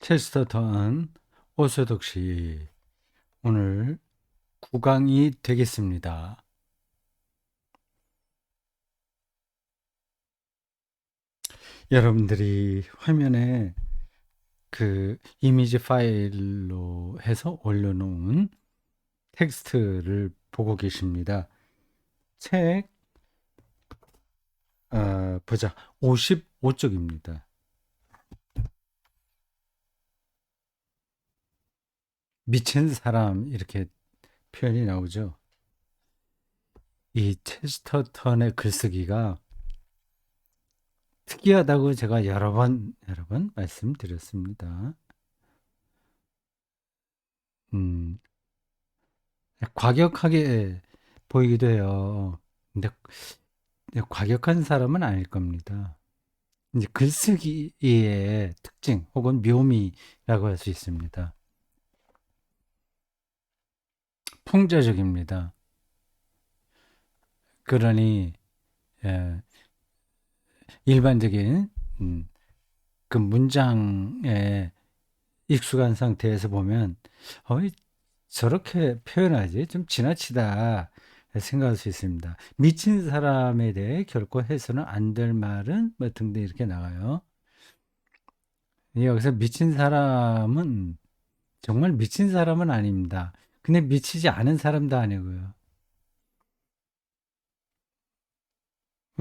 체스터턴 오소독시 오늘 9강이 되겠습니다. 여러분들이 화면에 그 이미지 파일로 해서 올려놓은 텍스트를 보고 계십니다. 책 보자 55쪽입니다. 미친 사람 이렇게 표현이 나오죠. 이 체스터턴의 글쓰기가 특이하다고 제가 여러 번 말씀드렸습니다. 음, 과격하게 보이기도 해요. 근데 과격한 사람은 아닐 겁니다. 이제 글쓰기의 특징 혹은 묘미라고 할 수 있습니다. 풍자적입니다. 그러니 예, 일반적인 그 문장에 익숙한 상태에서 보면 저렇게 표현하지 좀 지나치다 생각할 수 있습니다. 미친 사람에 대해 결코 해서는 안 될 말은 뭐 등등 이렇게 나와요. 여기서 미친 사람은 정말 미친 사람은 아닙니다. 근데 미치지 않은 사람도 아니고요.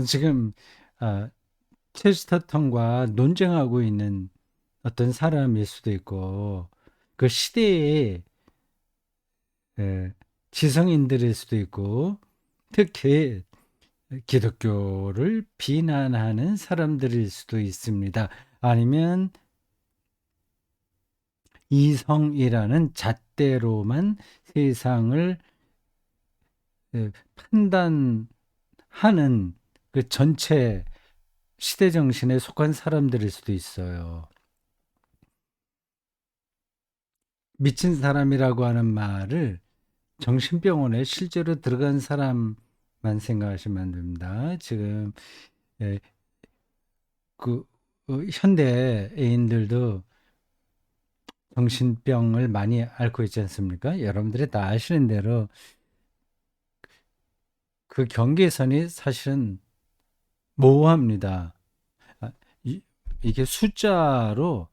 지금 아, 체스터턴과 논쟁하고 있는 어떤 사람일 수도 있고 그 시대의 지성인들일 수도 있고 특히 기독교를 비난하는 사람들일 수도 있습니다. 아니면 이성이라는 잣대로만 세상을 판단하는 그 전체 시대 정신에 속한 사람들일 수도 있어요. 미친 사람이라고 하는 말을 정신병원에 실제로 들어간 사람만 생각하시면 안 됩니다. 지금 예, 그 현대인들도 정신병을 많이 앓고 있지 않습니까? 여러분들이 다 아시는 대로 그 경계선이 사실은 모호합니다. 아, 이게 숫자로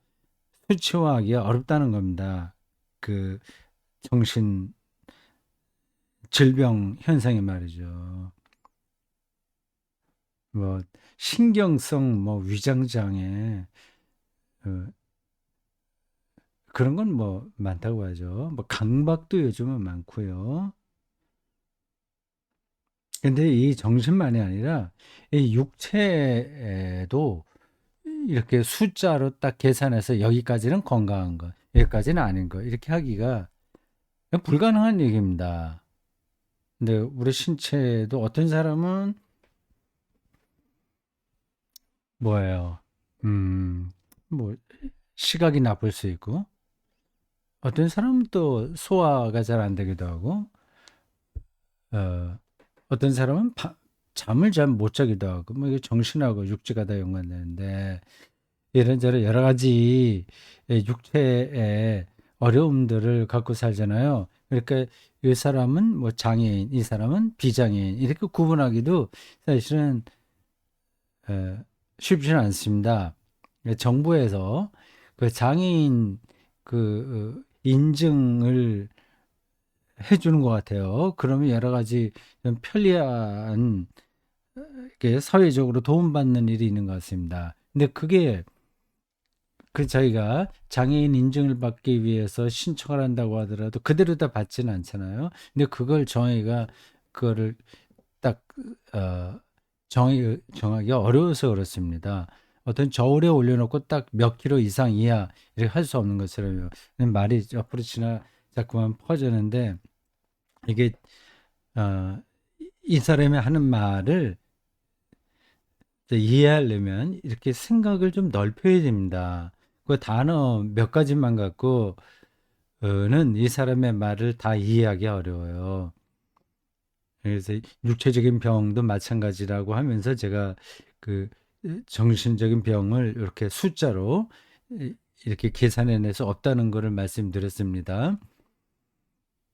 수치화하기가 어렵다는 겁니다. 그 정신 질병 현상이 말이죠. 뭐 신경성 뭐 위장 장애 어, 그런 건 뭐 많다고 하죠. 뭐 강박도 요즘은 많고요. 근데 이 정신만이 아니라 이 육체에도 이렇게 숫자로 딱 계산해서 여기까지는 건강한 거, 여기까지는 아닌 거 이렇게 하기가 불가능한 얘기입니다. 근데 우리 신체도 어떤 사람은 뭐예요? 음, 뭐 시각이 나쁠 수 있고 어떤 사람은 또 소화가 잘 안 되기도 하고 어, 어떤 사람은 잠을 잘 못 자기도 하고 뭐 이게 정신하고 육체가 다 연관되는데 이런저런 여러 가지 육체의 어려움들을 갖고 살잖아요. 그러니까 이 사람은 뭐 장애인, 이 사람은 비장애인 이렇게 구분하기도 사실은 에, 쉽지는 않습니다. 정부에서 그 장애인 그 인증을 해주는 것 같아요. 그러면 여러 가지 좀 편리한 게 사회적으로 도움받는 일이 있는 것 같습니다. 근데 그게 그 저희가 장애인 인증을 받기 위해서 신청을 한다고 하더라도 그대로 다 받지는 않잖아요. 근데 그걸 정의가 그거를 딱 정하기가 어려워서 그렇습니다. 어떤 저울에 올려놓고 딱 몇 킬로 이상 이하 이렇게 할 수 없는 것처럼 말이 옆으로 지나 자꾸만 퍼지는데 이게 어, 이 사람이 하는 말을 이해하려면 이렇게 생각을 좀 넓혀야 됩니다. 그 단어 몇 가지만 갖고는 이 사람의 말을 다 이해하기 어려워요. 그래서 육체적인 병도 마찬가지라고 하면서 제가 그 정신적인 병을 이렇게 숫자로 이렇게 계산해내서 없다는 것을 말씀드렸습니다.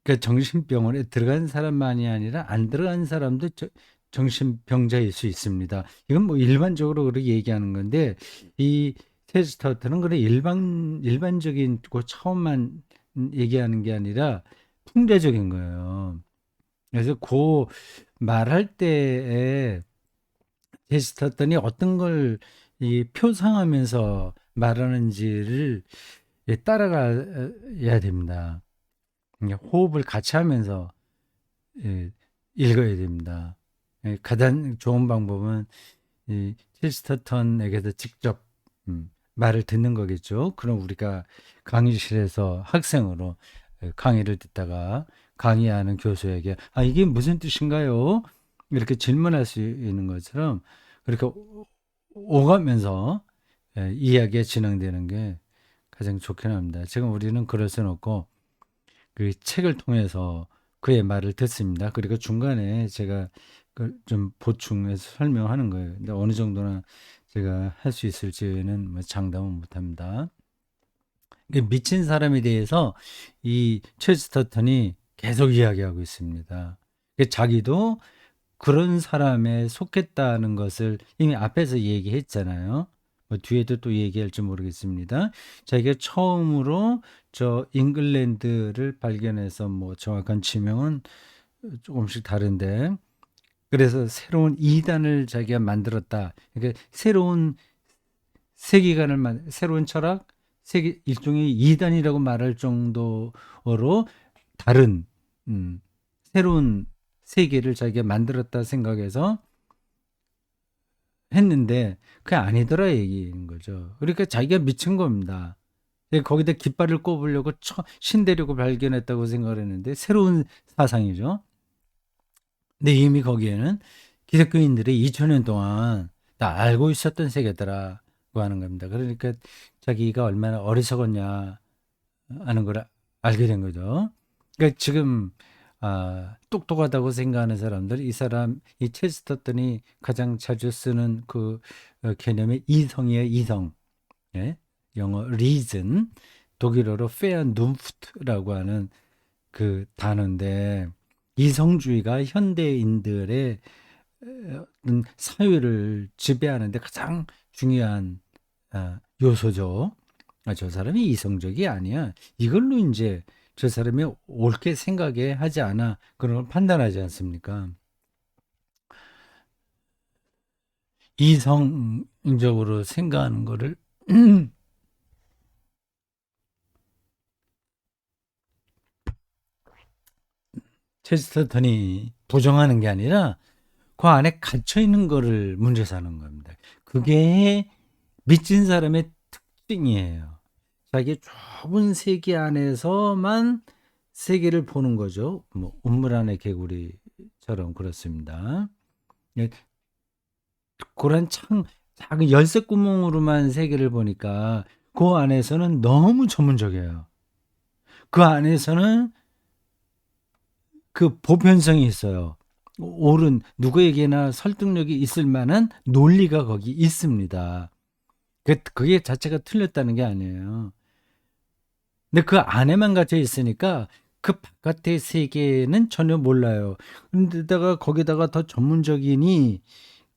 그러니까 정신병원에 들어간 사람만이 아니라 안 들어간 사람도 정신병자일 수 있습니다. 이건 뭐 일반적으로 그렇게 얘기하는 건데 이 테스터트는 그런 일반적인 그 처음만 얘기하는 게 아니라 풍자적인 거예요. 그래서 그 말할 때에 테스터트니 어떤 걸 이 표상하면서 말하는지를 따라가야 됩니다. 호흡을 같이 하면서 예, 읽어야 됩니다. 가장 좋은 방법은 이 힐스터턴에게서 직접 말을 듣는 거겠죠. 그럼 우리가 강의실에서 학생으로 강의를 듣다가 강의하는 교수에게 이게 무슨 뜻인가요? 이렇게 질문할 수 있는 것처럼 그렇게 오가면서 이야기가 진행되는 게 가장 좋긴 합니다. 지금 우리는 그럴 수는 없고 그 책을 통해서 그의 말을 듣습니다. 그리고 중간에 제가 좀 보충해서 설명하는 거예요. 근데 어느 정도나 제가 할 수 있을지는 뭐 장담은 못합니다. 미친 사람에 대해서 이 체스터턴이 계속 이야기하고 있습니다. 자기도 그런 사람에 속했다는 것을 이미 앞에서 얘기했잖아요. 뭐 뒤에도 또 얘기할지 모르겠습니다. 자기가 처음으로 저 잉글랜드를 발견해서 뭐 정확한 지명은 조금씩 다른데 그래서 새로운 이단을 자기가 만들었다. 그러니까 새로운 세계관을 새로운 철학, 세계 일종의 이단이라고 말할 정도로 다른 새로운 세계를 자기가 만들었다 생각해서 했는데 그게 아니더라 얘기인 거죠. 그러니까 자기가 미친 겁니다. 거기다 깃발을 꼽으려고 신대륙을 발견했다고 생각을 했는데 새로운 사상이죠. 근데 이미 거기에는 기독교인들이 2000년 동안 다 알고 있었던 세계더라고 하는 겁니다. 그러니까 자기가 얼마나 어리석었냐 하는 걸 알게 된 거죠. 그러니까 지금 똑똑하다고 생각하는 사람들, 이 체스터턴이 가장 자주 쓰는 그 개념이 이성이에요, 이성. 예? 영어 reason, 독일어로 Vernunft라고 하는 그 단어인데 이성주의가 현대인들의 사회를 지배하는데 가장 중요한 요소죠. 저 사람이 이성적이 아니야. 이걸로 이제 저 사람이 옳게 생각해 하지 않아. 그런 걸 판단하지 않습니까? 이성적으로 생각하는 거를 체스터턴이 부정하는 게 아니라 그 안에 갇혀 있는 거를 문제 삼는 겁니다. 그게 미친 사람의 특징이에요. 자기 좁은 세계 안에서만 세계를 보는 거죠. 뭐 우물 안의 개구리처럼 그렇습니다. 예, 그런 작은 열쇠 구멍으로만 세계를 보니까 그 안에서는 너무 전문적이에요. 그 안에서는 그 보편성이 있어요. 옳은 누구에게나 설득력이 있을 만한 논리가 거기 있습니다. 그게 자체가 틀렸다는 게 아니에요. 근데 그 안에만 갇혀 있으니까 그 바깥의 세계는 전혀 몰라요. 근데다가 거기다가 더 전문적이니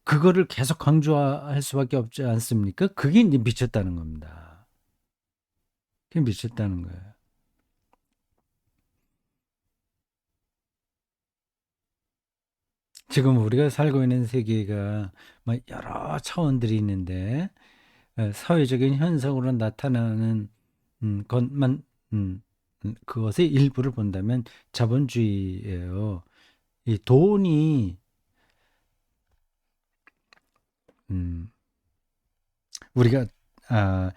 그거를 계속 강조할 수밖에 없지 않습니까? 그게 이제 미쳤다는 겁니다. 그게 미쳤다는 거예요. 지금 우리가 살고 있는 세계가 뭐 여러 차원들이 있는데 사회적인 현상으로 나타나는 것만 그것의 일부를 본다면 자본주의예요. 이 돈이 음, 우리가 아,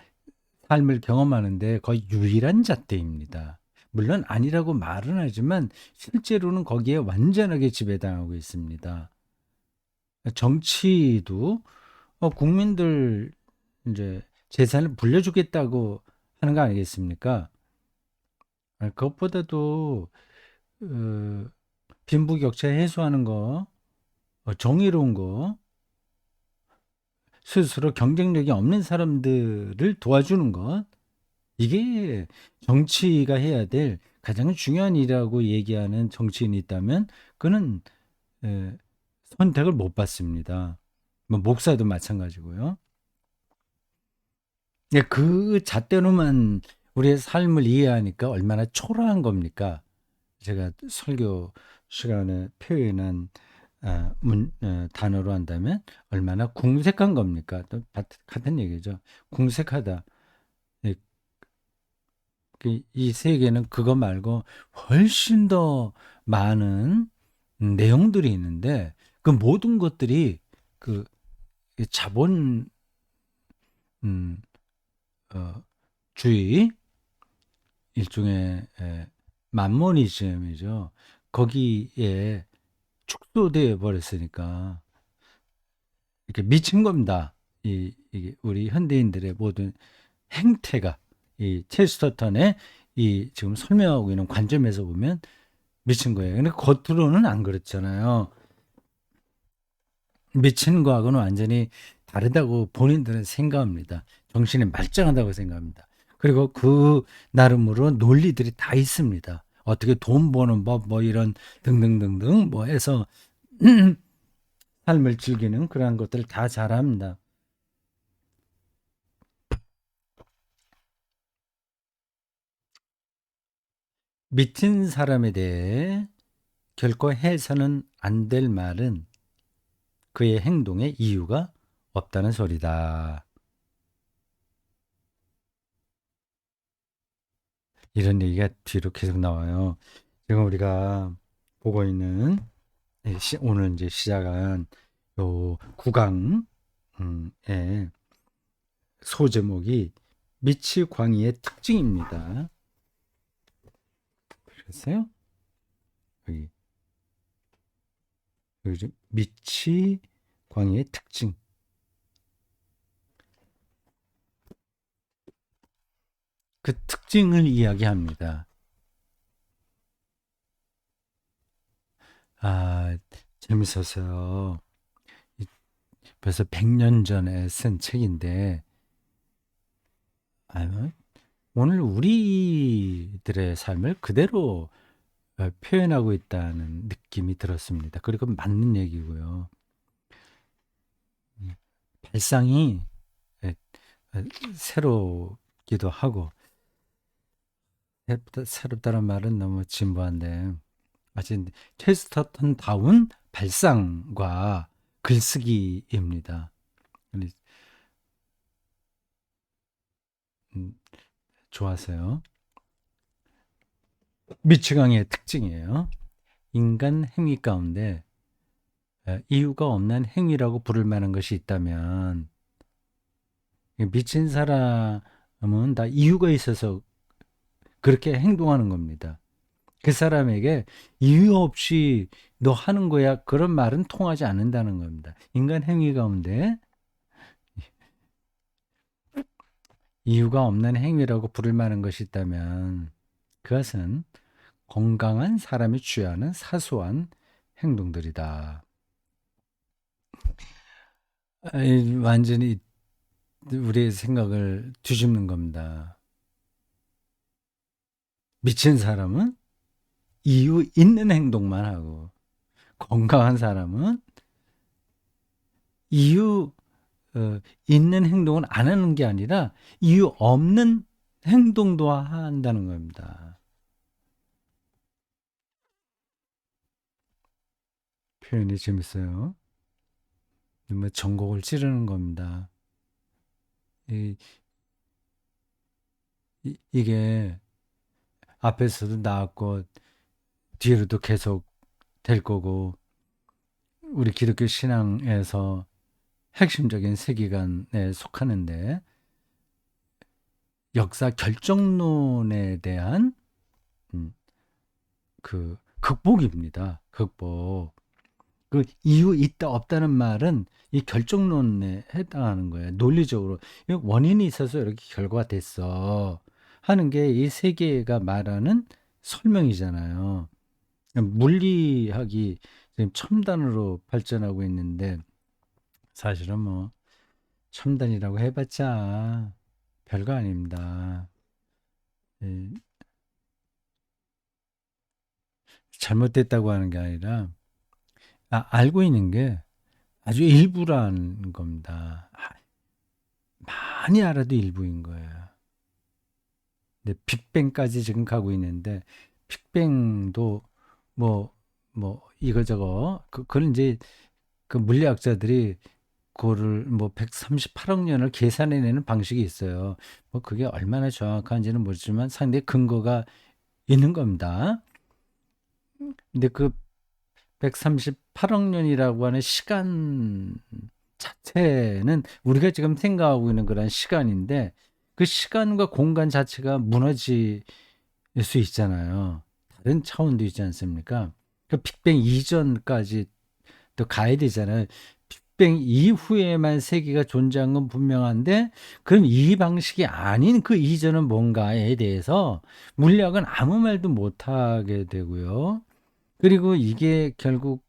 삶을 경험하는데 거의 유일한 잣대입니다. 물론 아니라고 말은 하지만 실제로는 거기에 완전하게 지배당하고 있습니다. 정치도 국민들 이제 재산을 불려주겠다고 하는 거 아니겠습니까? 그것보다도 어, 빈부격차 해소하는 거, 정의로운 거, 스스로 경쟁력이 없는 사람들을 도와주는 것, 이게 정치가 해야 될 가장 중요한 일이라고 얘기하는 정치인이 있다면 그는 에, 선택을 못 받습니다. 뭐 목사도 마찬가지고요. 예, 그 잣대로만 우리의 삶을 이해하니까 얼마나 초라한 겁니까? 제가 설교 시간에 표현한 단어로 한다면 얼마나 궁색한 겁니까? 또 같은 얘기죠. 궁색하다. 예, 이 세계는 그거 말고 훨씬 더 많은 내용들이 있는데 그 모든 것들이 그 자본 음, 어, 주의 일종의 만모니즘이죠. 거기에 축소되어 버렸으니까 이렇게 미친 겁니다. 이게 우리 현대인들의 모든 행태가 이 체스터턴의 이 지금 설명하고 있는 관점에서 보면 미친 거예요. 근데 겉으로는 안 그렇잖아요. 미친 거하고는 완전히 다르다고 본인들은 생각합니다. 정신이 말짱하다고 생각합니다. 그리고 그 나름으로 논리들이 다 있습니다. 어떻게 돈 버는 법, 뭐 이런 등등등등 뭐 해서 삶을 즐기는 그러한 것들을 다 잘합니다. 미친 사람에 대해 결코 해서는 안 될 말은 그의 행동에 이유가 없다는 소리다. 이런 얘기가 뒤로 계속 나와요. 지금 우리가 보고 있는 오늘 이제 시작한 요 9강의 소제목이 미치 광희의 특징입니다. 그랬어요? 여기 여기 미치 광희의 특징. 그 특징을 이야기합니다. 아, 재밌었어요. 벌써 100년 전에 쓴 책인데, 아, 오늘 우리들의 삶을 그대로 표현하고 있다는 느낌이 들었습니다. 그리고 맞는 얘기고요. 발상이 에, 새롭기도 하고, 새롭다는 말은 너무 진부한데, 마치 체스터턴 다운 발상과 글쓰기입니다. 음, 좋아서요. 미치광이의 특징이에요. 인간 행위 가운데 이유가 없는 행위라고 부를 만한 것이 있다면 미친 사람은 다 이유가 있어서 그렇게 행동하는 겁니다. 그 사람에게 이유 없이 너 하는 거야 그런 말은 통하지 않는다는 겁니다. 인간 행위 가운데 이유가 없는 행위라고 부를 만한 것이 있다면 그것은 건강한 사람이 취하는 사소한 행동들이다. 완전히 우리의 생각을 뒤집는 겁니다. 미친 사람은 이유 있는 행동만 하고 건강한 사람은 이유 있는 행동은 안 하는 게 아니라 이유 없는 행동도 한다는 겁니다. 표현이 재밌어요. 뭐 전곡을 찌르는 겁니다. 이, 이게 앞에서도 나왔고 뒤로도 계속 될 거고 우리 기독교 신앙에서 핵심적인 세계관에 속하는데 역사 결정론에 대한 음, 그 극복입니다. 극복. 그 이유 있다 없다는 말은 이 결정론에 해당하는 거예요. 논리적으로 원인이 있어서 이렇게 결과가 됐어 하는 게 이 세계가 말하는 설명이잖아요. 물리학이 지금 첨단으로 발전하고 있는데 사실은 뭐 첨단이라고 해봤자 별거 아닙니다. 예, 잘못됐다고 하는 게 아니라 알고 있는 게 아주 일부라는 겁니다. 많이 알아도 일부인 거예요. 근데 빅뱅까지 지금 가고 있는데 빅뱅도 뭐 이거저거 그건 이제 그 물리학자들이 그거를 뭐 138억 년을 계산해내는 방식이 있어요. 뭐 그게 얼마나 정확한지는 모르지만 상당히 근거가 있는 겁니다. 근데 그 138억 년이라고 하는 시간 자체는 우리가 지금 생각하고 있는 그런 시간인데 그 시간과 공간 자체가 무너질 수 있잖아요. 다른 차원도 있지 않습니까? 그 빅뱅 이전까지 또 가야 되잖아요. 빅뱅 이후에만 세계가 존재한 건 분명한데 그럼 이 방식이 아닌 그 이전은 뭔가에 대해서 물리학은 아무 말도 못하게 되고요. 그리고 이게 결국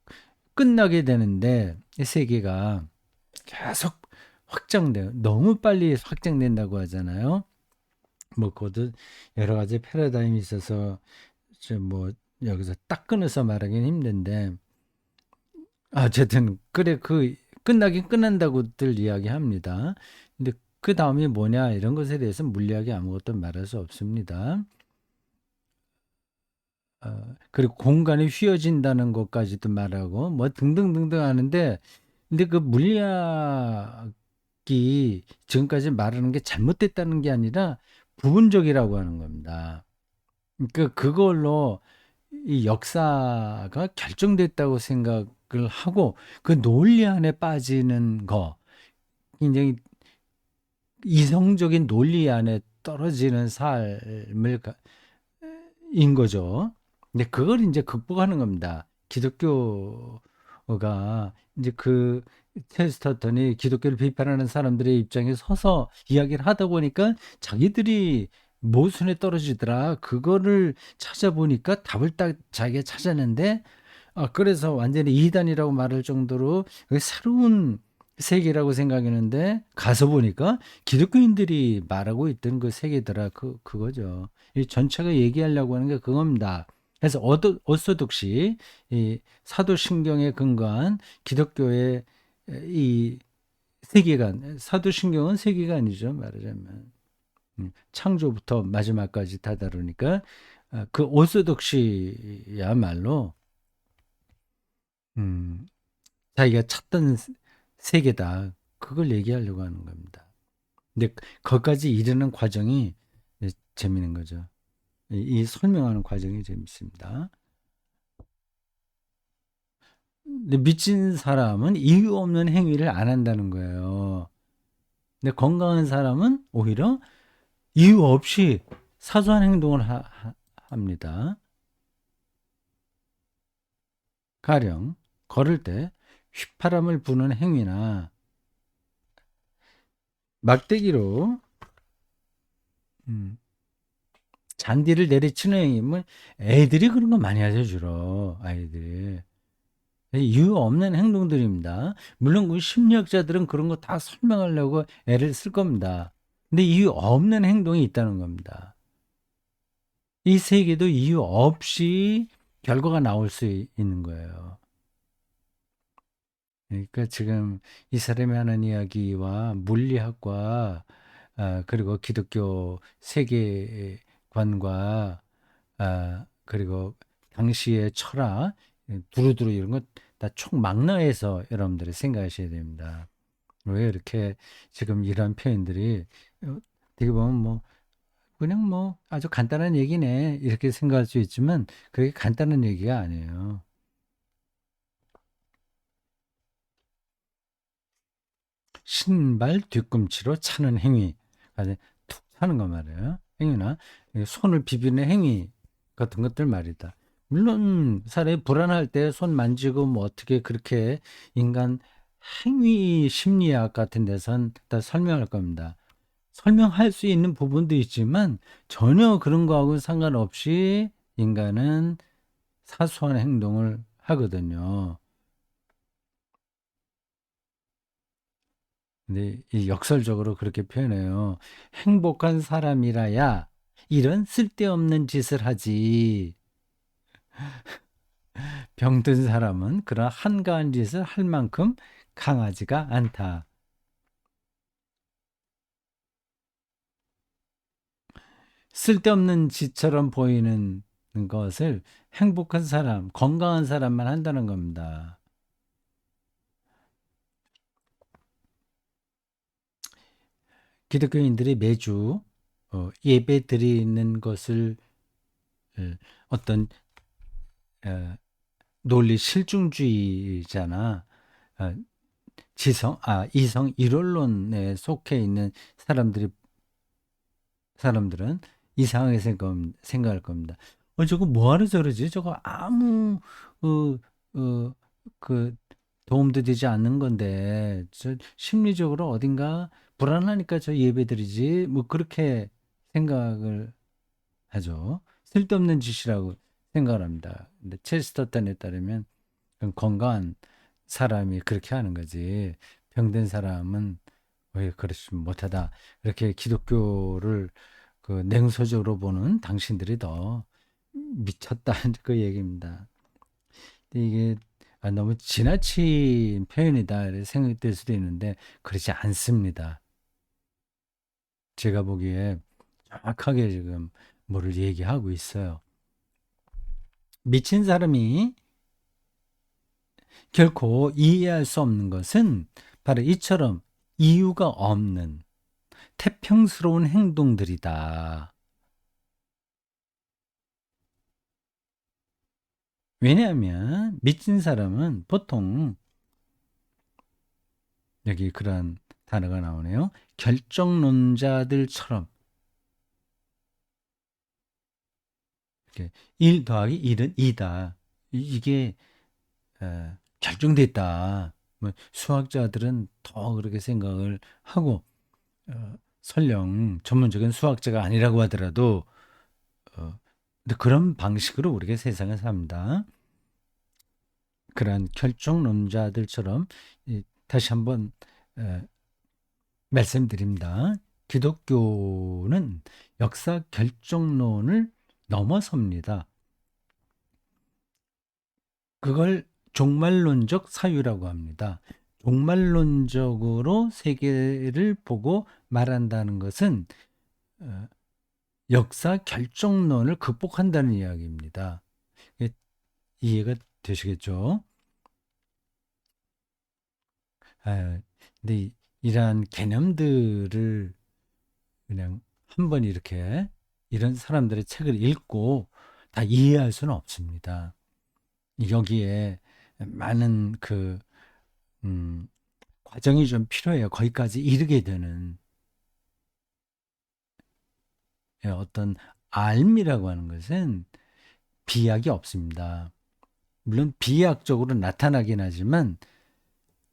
끝나게 되는데 이 세계가 계속 확장돼요. 너무 빨리 확장된다고 하잖아요. 뭐 그것도 여러 가지 패러다임이 있어서 뭐 여기서 딱 끊어서 말하기는 힘든데 어쨌든 그래 그 끝나긴 끝난다고들 이야기합니다. 근데 그 다음이 뭐냐 이런 것에 대해서 물리학이 아무것도 말할 수 없습니다. 그리고 공간이 휘어진다는 것까지도 말하고 뭐 등등등등 하는데 근데 그 물리학이 지금까지 말하는 게 잘못됐다는 게 아니라 부분적이라고 하는 겁니다. 그러니까 그걸로 이 역사가 결정됐다고 생각을 하고 그 논리 안에 빠지는 거 굉장히 이성적인 논리 안에 떨어지는 삶을 인 거죠. 근데 그걸 이제 극복하는 겁니다. 기독교가 이제 그 체스터턴이 기독교를 비판하는 사람들의 입장에 서서 이야기를 하다 보니까 자기들이 모순에 떨어지더라. 그거를 찾아보니까 답을 딱 자기가 찾았는데 그래서 완전히 이단이라고 말할 정도로 새로운 세계라고 생각했는데 가서 보니까 기독교인들이 말하고 있던 그 세계더라. 그거죠. 이 전체가 얘기하려고 하는 게 그겁니다. 그래서 어소독시 이 사도신경에 근거한 기독교의 이 세계관, 사도신경은 세계관이죠. 말하자면 창조부터 마지막까지 다 다루니까 그 오소독시야말로 음, 자기가 찾던 세계다. 그걸 얘기하려고 하는 겁니다. 근데 거기까지 이르는 과정이 재미있는 거죠. 이 설명하는 과정이 재밌습니다. 근데 미친 사람은 이유 없는 행위를 안 한다는 거예요. 근데 건강한 사람은 오히려 이유 없이 사소한 행동을 합니다. 가령 걸을 때 휘파람을 부는 행위나 막대기로 음, 잔디를 내리치는 행위는 애들이 그런 거 많이 하죠, 주로 아이들이. 이유 없는 행동들입니다. 물론 그 심리학자들은 그런 거 다 설명하려고 애를 쓸 겁니다. 근데 이유 없는 행동이 있다는 겁니다. 이 세계도 이유 없이 결과가 나올 수 있는 거예요. 그러니까 지금 이 사람이 하는 이야기와 물리학과 그리고 기독교 세계관과 그리고 당시의 철학 두루두루 이런 것 다 총망라해서 여러분들이 생각하셔야 됩니다. 왜 이렇게 지금 이런 표현들이 어떻게 보면 뭐 그냥 뭐 아주 간단한 얘기네 이렇게 생각할 수 있지만 그게 간단한 얘기가 아니에요. 신발 뒤꿈치로 차는 행위, 아니 툭 차는 거 말이에요. 행위나 손을 비비는 행위 같은 것들 말이다. 물론 사람이 불안할 때 손 만지고 뭐 어떻게 그렇게 인간 행위 심리학 같은 데선 다 설명할 겁니다. 설명할 수 있는 부분도 있지만 전혀 그런 거하고는 상관없이 인간은 사소한 행동을 하거든요. 근데 이 역설적으로 그렇게 표현해요. 행복한 사람이라야 이런 쓸데없는 짓을 하지. 병든 사람은 그런 한가한 짓을 할 만큼 강하지가 않다. 쓸데없는 짓처럼 보이는 것을 행복한 사람, 건강한 사람만 한다는 겁니다. 기독교인들이 매주 예배 드리는 것을 어떤 어, 논리 실증주의잖아. 어, 이성 일원론에 속해 있는 사람들은 이상하게 생각할 겁니다. 저거 뭐하러 저러지? 저거 아무 어, 어, 그 도움도 되지 않는 건데 저 심리적으로 어딘가 불안하니까 저 예배드리지 뭐 그렇게 생각을 하죠. 쓸데없는 짓이라고 생각을 합니다. 근데 체스터턴에 따르면 그건 건강한 사람이 그렇게 하는 거지. 병든 사람은 왜 그렇지 못하다. 이렇게 기독교를 냉소적으로 보는 당신들이 더 미쳤다는 그 얘기입니다. 근데 이게 너무 지나친 표현이다 이렇게 생각될 수도 있는데 그렇지 않습니다. 제가 보기에 정확하게 지금 뭐를 얘기하고 있어요. 미친 사람이 결코 이해할 수 없는 것은 바로 이처럼 이유가 없는 태평스러운 행동들이다. 왜냐하면 미친 사람은 보통 여기 그런 단어가 나오네요. 결정론자들처럼 이렇게 1 더하기 1은 2다. 이게 결정돼 있다. 뭐 수학자들은 더 그렇게 생각을 하고 설령 전문적인 수학자가 아니라고 하더라도 근데 그런 방식으로 우리가 세상을 삽니다. 그러한 결정론자들처럼 다시 한번 에, 말씀드립니다. 기독교는 역사 결정론을 넘어섭니다. 그걸 종말론적 사유라고 합니다. 종말론적으로 세계를 보고 말한다는 것은 어, 역사 결정론을 극복한다는 이야기입니다. 이해가 되시겠죠? 근데 이러한 개념들을 그냥 한번 이렇게 이런 사람들의 책을 읽고 다 이해할 수는 없습니다. 여기에 많은 음, 과정이 좀 필요해요. 거기까지 이르게 되는 어떤 알미라고 하는 것은 비약이 없습니다. 물론 비약적으로 나타나긴 하지만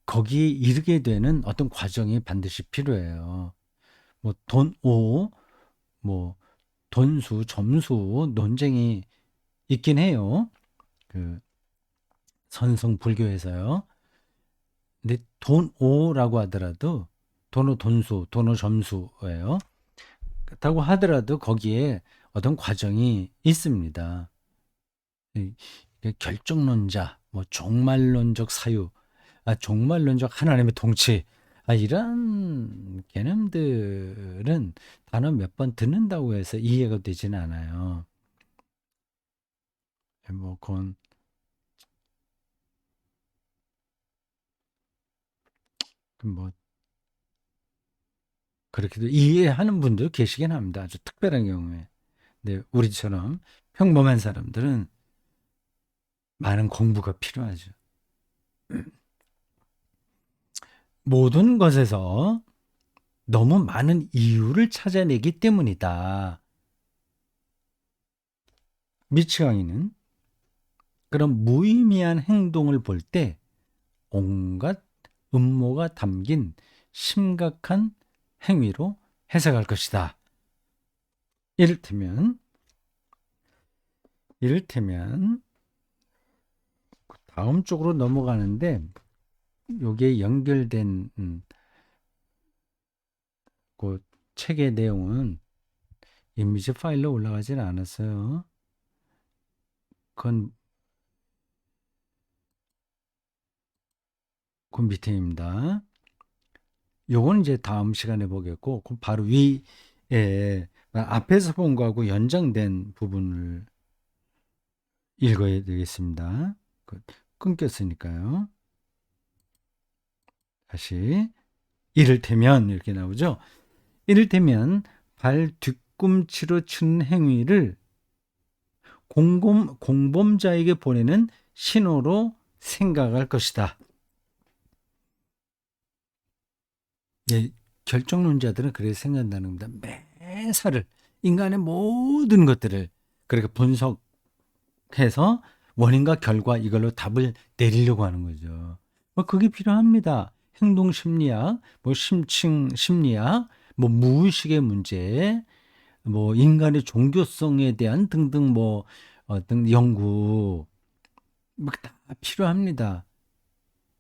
거기에 이르게 되는 어떤 과정이 반드시 필요해요. 뭐 뭐 돈수, 점수 논쟁이 있긴 해요. 그 선성 불교에서요. 근데 돈오라고 하더라도 돈오 돈수, 돈오 점수예요. 그렇다고 하더라도 거기에 어떤 과정이 있습니다. 결정론자, 뭐 종말론적 사유, 종말론적 하나님의 통치, 이런 개념들은 단어 몇 번 듣는다고 해서 이해가 되지는 않아요. 그건 뭐 그렇게도 이해하는 분도 계시긴 합니다. 아주 특별한 경우에. 근데 우리처럼 평범한 사람들은 많은 공부가 필요하죠. 모든 것에서 너무 많은 이유를 찾아내기 때문이다. 미치광이는 그런 무의미한 행동을 볼 때 온갖 음모가 담긴 심각한 행위로 해석할 것이다. 이를테면 다음 쪽으로 넘어가는데 여기에 연결된 그 책의 내용은 이미지 파일로 올라가진 않았어요. 그건 그 밑에입니다. 요건 이제 다음 시간에 보겠고, 그 바로 위에 앞에서 본 거하고 연장된 부분을 읽어야 되겠습니다. 끊겼으니까요. 다시 이를테면 이렇게 나오죠. 이를테면 발 뒤꿈치로 친 행위를 공범자에게 보내는 신호로 생각할 것이다. 예, 결정론자들은 그렇게 생각한다는 겁니다. 매사를 인간의 모든 것들을 그렇게 분석해서 원인과 결과 이걸로 답을 내리려고 하는 거죠. 그게 필요합니다. 행동 심리학, 뭐 심층 심리학, 뭐 무의식의 문제, 뭐 인간의 종교성에 대한 등등 뭐 등 연구 다 필요합니다.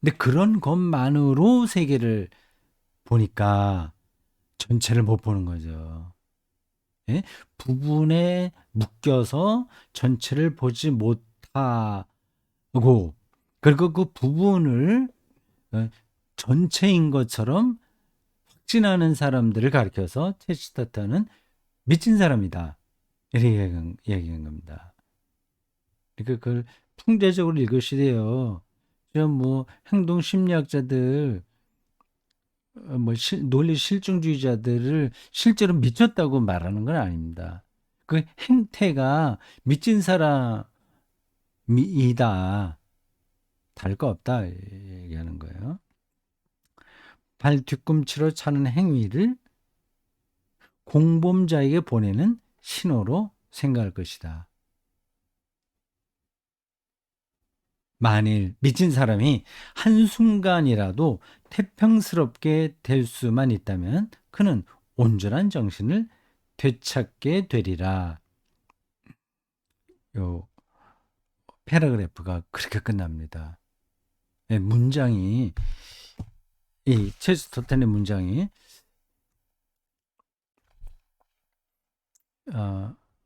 근데 그런 것만으로 세계를 보니까 전체를 못 보는 거죠. 예? 부분에 묶여서 전체를 보지 못하고 그리고 그 부분을 어, 전체인 것처럼 확진하는 사람들을 가리켜서 체스터턴은 미친 사람이다. 이렇게 얘기한 겁니다. 그러니까 그걸 풍자적으로 읽으시대요. 뭐 행동 심리학자들 뭐 논리 실증주의자들을 실제로 미쳤다고 말하는 건 아닙니다. 그 행태가 미친 사람이다. 다를 거 없다 얘기하는 거예요. 발 뒤꿈치로 차는 행위를 공범자에게 보내는 신호로 생각할 것이다. 만일 미친 사람이 한순간이라도 태평스럽게 될 수만 있다면 그는 온전한 정신을 되찾게 되리라. 요 패러그래프가 그렇게 끝납니다. 네, 문장이 이 체스터턴의 문장이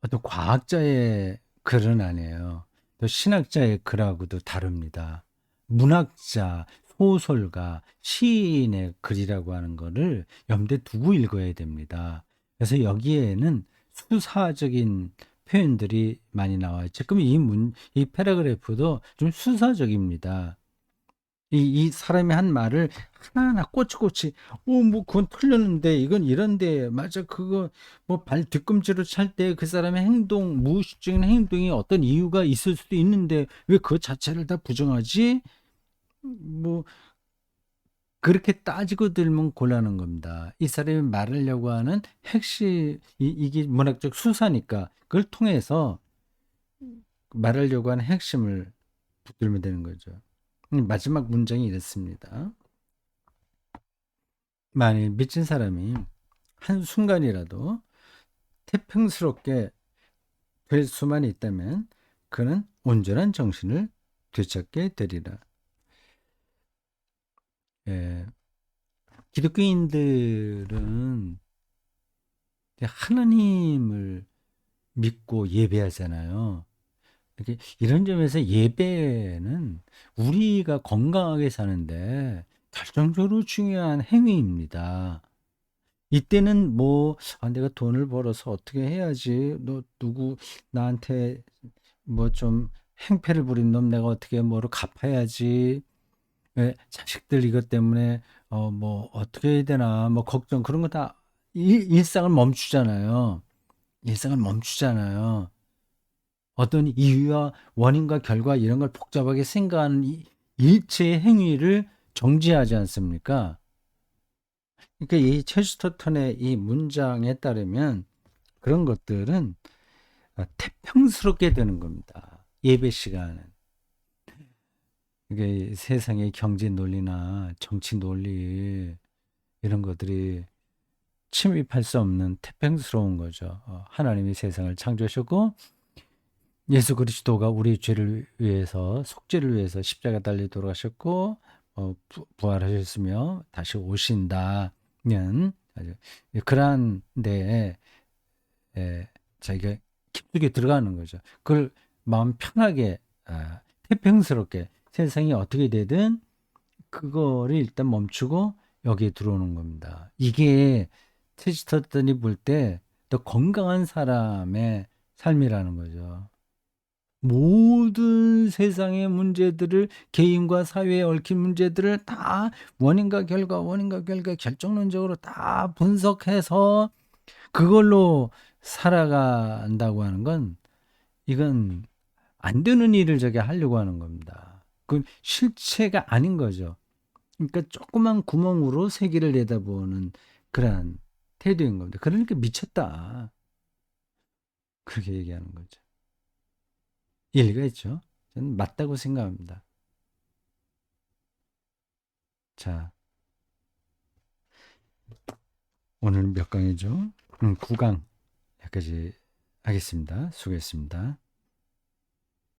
어떤 과학자의 글은 아니에요. 또 신학자의 글하고도 다릅니다. 문학자, 소설가, 시인의 글이라고 하는 거를 염두에 두고 읽어야 됩니다. 그래서 여기에는 수사적인 표현들이 많이 나와요. 지금 이 패러그래프도 좀 수사적입니다. 이 사람이 한 말을 하나하나 꼬치꼬치, 뭐, 그건 틀렸는데, 이건 이런데, 맞아, 그거, 뭐, 발 뒤꿈치로 찰 때 그 사람의 행동, 무의식적인 행동이 어떤 이유가 있을 수도 있는데, 왜 그 자체를 다 부정하지? 뭐, 그렇게 따지고 들면 곤란한 겁니다. 이 사람이 말하려고 하는 이게 문학적 수사니까, 그걸 통해서 말하려고 하는 핵심을 붙들면 되는 거죠. 마지막 문장이 이렇습니다. 만일 미친 사람이 한순간이라도 태평스럽게 될 수만 있다면 그는 온전한 정신을 되찾게 되리라. 예, 기독교인들은 하나님을 믿고 예배하잖아요. 이렇게 이런 점에서 예배는 우리가 건강하게 사는데 결정적으로 중요한 행위입니다. 이때는 뭐, 내가 돈을 벌어서 어떻게 해야지. 너 누구 나한테 뭐 좀 행패를 부린 놈 내가 어떻게 뭐로 갚아야지. 왜 자식들 이것 때문에 뭐 어떻게 해야 되나 뭐 걱정 그런 거 다 일상을 멈추잖아요. 일상을 멈추잖아요. 어떤 이유와 원인과 결과 이런 걸 복잡하게 생각하는 일체의 행위를 정지하지 않습니까? 그러니까 이 체스터턴의 이 문장에 따르면 그런 것들은 태평스럽게 되는 겁니다. 예배 시간은. 이게 세상의 경제 논리나 정치 논리 이런 것들이 침입할 수 없는 태평스러운 거죠. 하나님이 세상을 창조하셨고 예수 그리스도가 우리 죄를 위해서 속죄를 위해서 십자가 달려 돌아가셨고 부활하셨으며 다시 오신다는 아주 그러한데 자기가 깊숙이 들어가는 거죠. 그걸 마음 편하게, 태평스럽게 세상이 어떻게 되든 그거를 일단 멈추고 여기에 들어오는 겁니다. 이게 체스터턴이 볼 때 더 건강한 사람의 삶이라는 거죠. 모든 세상의 문제들을, 개인과 사회에 얽힌 문제들을 다 원인과 결과 결정론적으로 다 분석해서 그걸로 살아간다고 하는 건, 이건 안 되는 일을 저게 하려고 하는 겁니다. 그건 실체가 아닌 거죠. 그러니까 조그만 구멍으로 세계를 내다보는 그러한 태도인 겁니다. 그러니까 미쳤다. 그렇게 얘기하는 거죠. 일리가 있죠. 저는 맞다고 생각합니다. 자, 오늘 몇 강이죠? 9강 여기까지 하겠습니다. 수고했습니다.